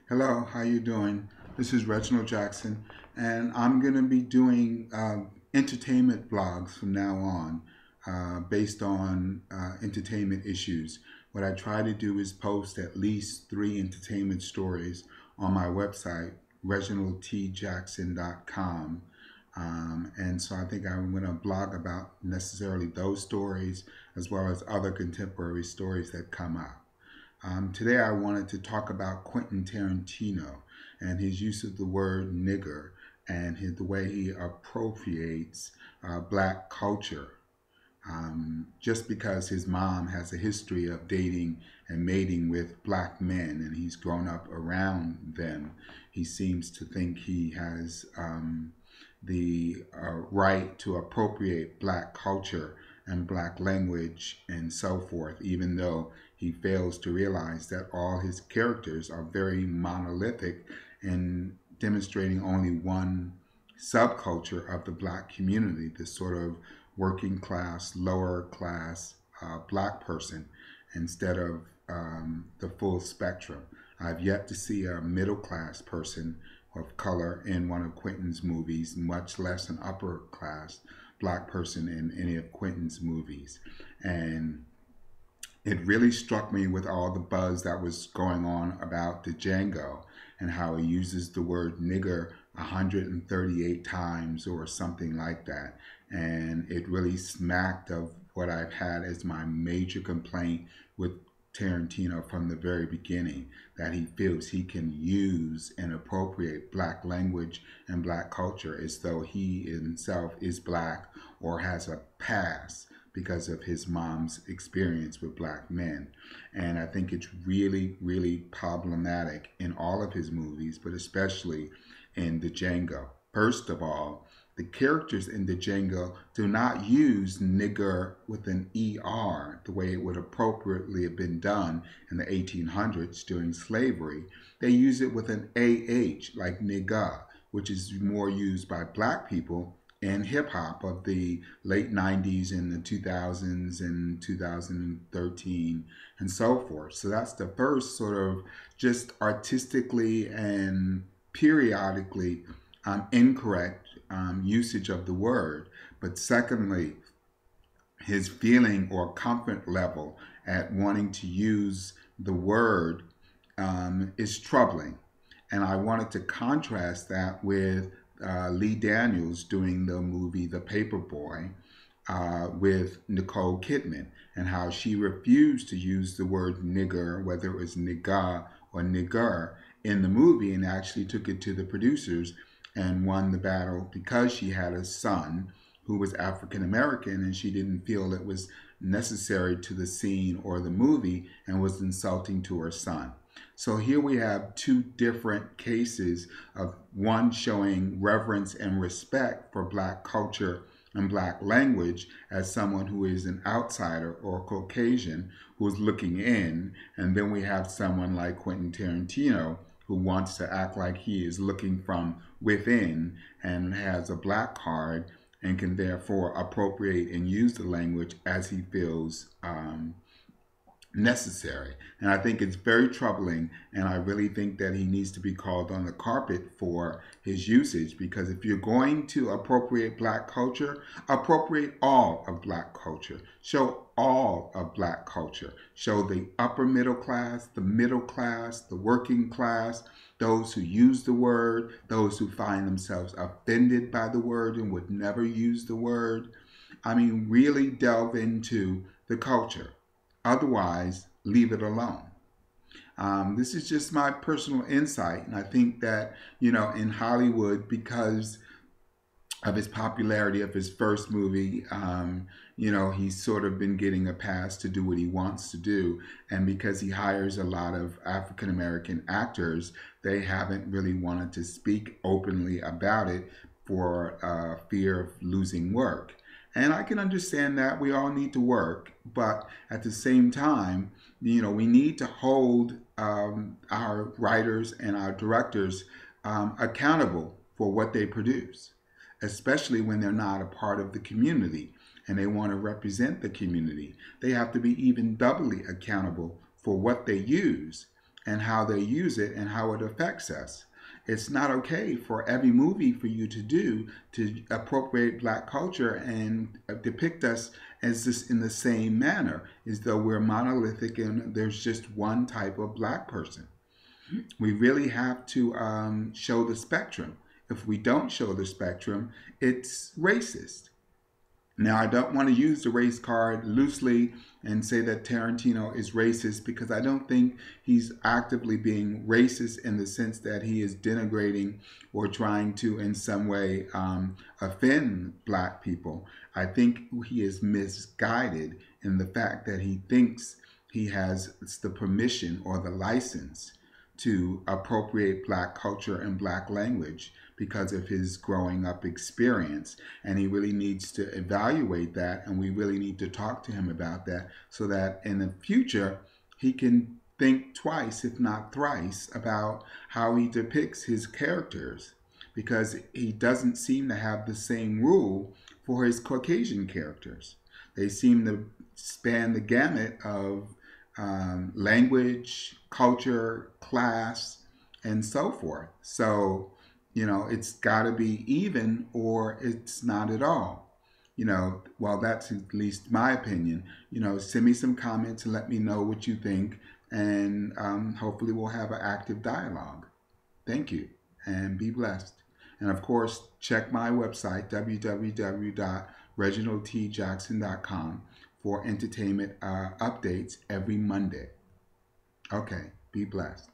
Hello, how you doing? This is Reginald Jackson, and I'm going to be doing entertainment blogs from now on, based on entertainment issues. What I try to do is post at least three entertainment stories on my website, reginaldtjackson.com. And so I think I'm going to blog about necessarily those stories as well as other contemporary stories that come up. Today I wanted to talk about Quentin Tarantino and his use of the word nigger and the way he appropriates black culture. Just because his mom has a history of dating and mating with black men and he's grown up around them, he seems to think he has the right to appropriate black culture and black language and so forth, even though he fails to realize that all his characters are very monolithic and demonstrating only one subculture of the black community, this sort of working class, lower class black person, instead of the full spectrum. I've yet to see a middle class person of color in one of Quentin's movies, much less an upper class black person in any of Quentin's movies. And it really struck me with all the buzz that was going on about the Django and how he uses the word nigger 138 times or something like that. And it really smacked of what I've had as my major complaint with Tarantino from the very beginning, that he feels he can use and appropriate black language and black culture as though he himself is black or has a past because of his mom's experience with black men. And I think it's really, really problematic in all of his movies, but especially in the Django. First of all, the characters in the Django do not use nigger with an ER the way it would appropriately have been done in the 1800s during slavery. They use it with an AH, like nigga, which is more used by black people in hip hop of the late 90s and the 2000s and 2013 and so forth. So that's the first sort of just artistically and periodically incorrect usage of the word. But secondly, his feeling or comfort level at wanting to use the word is troubling. And I wanted to contrast that with Lee Daniels doing the movie The Paperboy with Nicole Kidman, and how she refused to use the word nigger, whether it was nigga or nigger, in the movie, and actually took it to the producers and won the battle because she had a son who was African American and she didn't feel it was necessary to the scene or the movie and was insulting to her son. So here we have two different cases of one showing reverence and respect for black culture and black language as someone who is an outsider or Caucasian who is looking in, and then we have someone like Quentin Tarantino who wants to act like he is looking from within and has a black card and can therefore appropriate and use the language as he feels necessary. And I think it's very troubling, and I really think that he needs to be called on the carpet for his usage, because if you're going to appropriate black culture, appropriate all of black culture. Show all of black culture. Show the upper middle class, the working class, those who use the word, those who find themselves offended by the word and would never use the word. I mean, really delve into the culture. Otherwise, leave it alone. This is just my personal insight. And I think that, in Hollywood, because of his popularity of his first movie, he's sort of been getting a pass to do what he wants to do. And because he hires a lot of African American actors, they haven't really wanted to speak openly about it for fear of losing work. And I can understand that we all need to work, but at the same time, we need to hold our writers and our directors accountable for what they produce, especially when they're not a part of the community and they want to represent the community. They have to be even doubly accountable for what they use and how they use it and how it affects us. It's not okay for every movie for you to do to appropriate black culture and depict us as this in the same manner, as though we're monolithic and there's just one type of black person. We really have to show the spectrum. If we don't show the spectrum, it's racist. Now, I don't want to use the race card loosely and say that Tarantino is racist, because I don't think he's actively being racist in the sense that he is denigrating or trying to, in some way, offend black people. I think he is misguided in the fact that he thinks he has the permission or the license to appropriate black culture and black language because of his growing up experience. And he really needs to evaluate that, and we really need to talk to him about that so that in the future he can think twice, if not thrice, about how he depicts his characters, because he doesn't seem to have the same rule for his Caucasian characters. They seem to span the gamut of language, culture, class, and so forth. So, it's got to be even or it's not at all. Well, that's at least my opinion. Send me some comments and let me know what you think, and hopefully we'll have an active dialogue. Thank you, and be blessed. And of course, check my website, www.reginaldtjackson.com, for entertainment updates every Monday. Okay, be blessed.